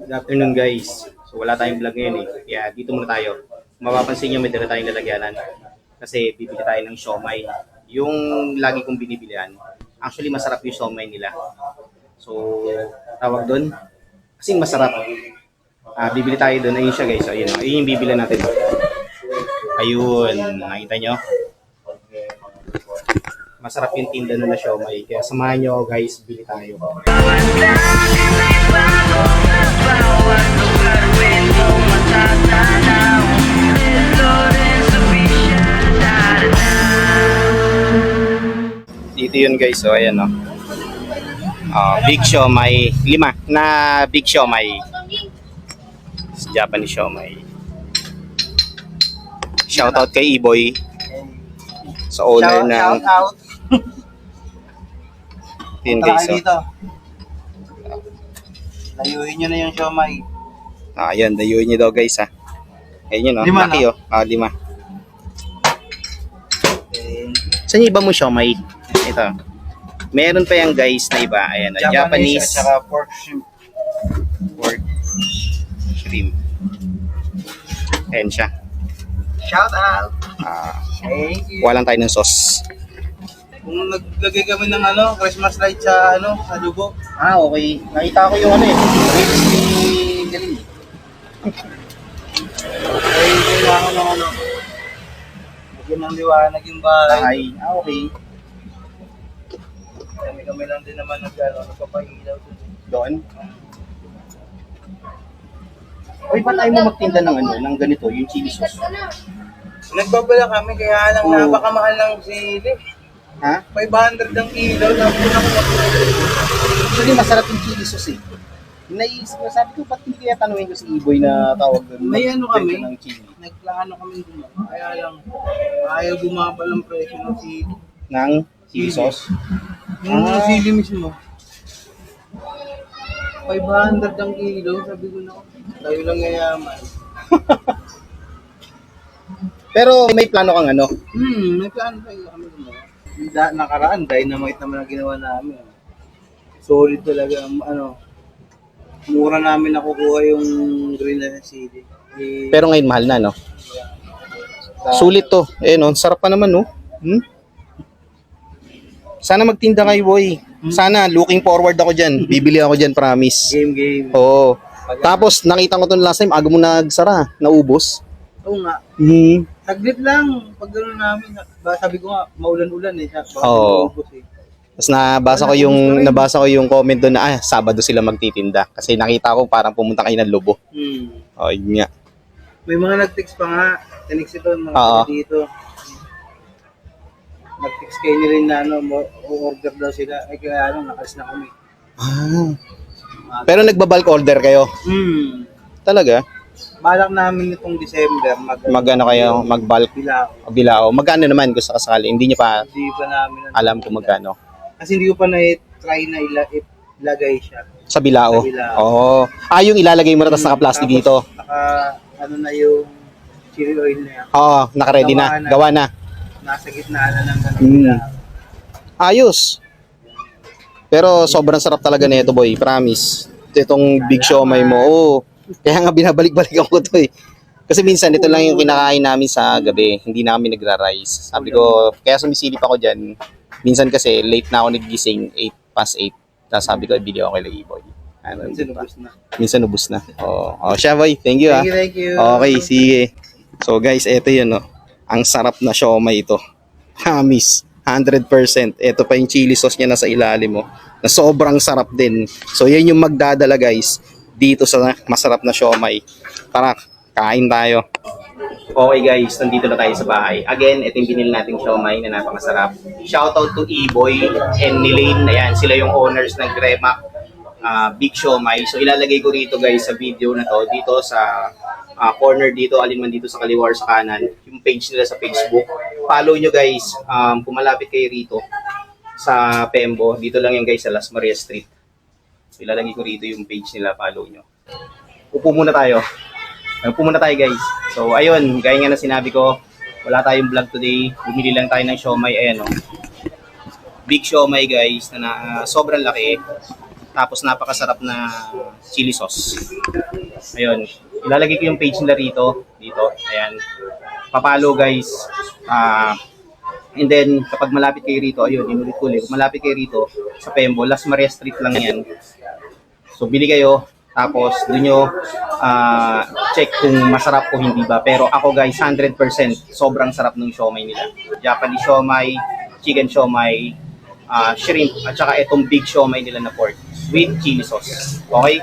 Good afternoon guys. So wala tayong vlog ngayon eh. Kaya dito muna tayo. Mapapansin nyo may dala tayong lalagyanan. Kasi bibili tayo ng siomay. Yung lagi kong binibilihan. Actually masarap yung siomay nila. So tawag doon. Kasing masarap. Bibili tayo doon. Ayun siya guys. So, ayun, ayun yung bibili natin. Ayun. Nakita nyo? Masarap yung tinda na siomay. Kaya samahan nyo guys. Bili tayo. Dito yun guys, so ayan o. Big siomay, 5 na big siomay. Japanese siomay. Shoutout kay Iboy. Sa owner ng... Shout out. Yun guys, so. Dito. Layuin nyo na yung siomay. Ayan, dayuin nyo daw guys ha. Ayun yun o, 5 laki no? o. 5. Saan yung iba mo siomay? Ito. Meron pa yung guys na iba. Ayan, Japanese at saka pork shrimp. pork shrimp. Ayan siya. Shout out. Thank you. Kuha lang tayo ng sauce. Kung naglagay kami ng Christmas light sa dugo. Okay. Nakita ko yung reels ni Galing. Ay, kailangan ng Lagyan ng liwanag yung bahay. Okay. Kami lang din naman nagpapailaw dun. Doon. Uy, ba't tayo mo magtinda ng ganito, yung chili sauce? Nagbabala kami kaya lang napakamahal ng sili. Ha? 500 ang kilo. Actually, masarap yung chili sauce eh. Naisip ko, sabi ko, ba't hindi kaya tanungin ko si Iboy na tawag doon? May kami, ng chili. nagplano kami dun. Kaya lang, ayaw bumaba ng presyo ng sili. Ng chili sauce? Yung sili mismo. 500 ang kilo, sabi ko na, tayo lang yayaman. Pero may plano kang May plano tayo kami dun. Nakaraan, dynamite naman ang ginawa namin. Solid talaga, mura namin nakukuha yung green na sili. Pero ngayon mahal na, no? Sulit to. Sarap pa naman, no? Sana magtinda kayo, boy. Sana, looking forward ako dyan. Bibili ako dyan, promise. Game. Oo. Tapos, nakita ko to last time, aga mo nagsara, naubos. Oo nga. Saglit lang, pag gano'n namin, sabi ko nga, maulan-ulan Oo. Tapos nabasa ko yung comment doon na Sabado sila magtitinda. Kasi nakita ko parang pumunta kayo ng Lobo. Yun nga. May mga nag-text pa nga, tinext ito, dito. Nag-text kayo nila na order daw sila. Kaya nakalis na kami. Pero nagba-bulk order kayo? Talaga? Balak namin itong December mag-bulk bilao. Magkano naman kung sakasakali? Hindi niyo pa Hindi pa namin alam kung magkano. Kasi hindi ko pa na-try na ilagay siya. Sa bilao? Oo. Yung ilalagay mo na tapos naka-plastic dito? Na yung chili oil na yan. Oo, naka-ready na. Gawa na. Nasa gitna na ng ganun. Ayos. Pero sobrang sarap talaga nito, boy. Promise. Itong big siomay mo. Kaya nga binabalik-balikan ko to eh. Kasi minsan ito lang yung kinakain namin sa gabi. Hindi namin nagra-rice. Sabi ko, kaya sumisilip ako dyan. Minsan kasi late na ako nagising, 8:08. Tapos sabi ko, video ako kay Lagi Boy. Minsan ubus na. Siya boy, thank you. Thank you. Okay, sige. So guys, eto yun Ang sarap na siomay ito. Promise. 100%. Ito pa yung chili sauce niya nasa ilalim na sobrang sarap din. So yan yung magdadala guys dito sa masarap na siomay. Tara, kain tayo. Okay guys, nandito na tayo sa bahay. Again, ito yung binili nating siomay na napakasarap. Shoutout to Iboy and Nilaine. Ayan, sila yung owners ng Gremac Big Siomay. So ilalagay ko rito guys sa video na to. Dito sa corner dito, alinman dito sa kaliwa or sa kanan. Yung page nila sa Facebook. Follow nyo guys. Kung malapit kayo rito sa Pembo. Dito lang yan guys sa Las Marias Street. So ilalagay ko rito yung page nila. Follow nyo. Upo muna tayo. Pumunta tayo guys. So ayun, gaya nga na sinabi ko, wala tayong vlog today. Bumili lang tayo ng siomay. Ayan Big siomay guys na sobrang laki. Tapos napakasarap na chili sauce. Ayun. Ilalagay ko yung page nila rito. Dito. Ayan. Papalo guys. And then, kapag malapit kayo rito, ayun, inulit-ulit. Malapit kayo rito sa Pembo. Las Maria Street lang yan. So, bili kayo. Tapos, doon nyo check kung masarap o hindi ba. Pero ako guys, 100% sobrang sarap ng siomay nila. Japanese siomay, chicken siomay, shrimp, at saka itong big siomay nila na pork with chili sauce. Okay?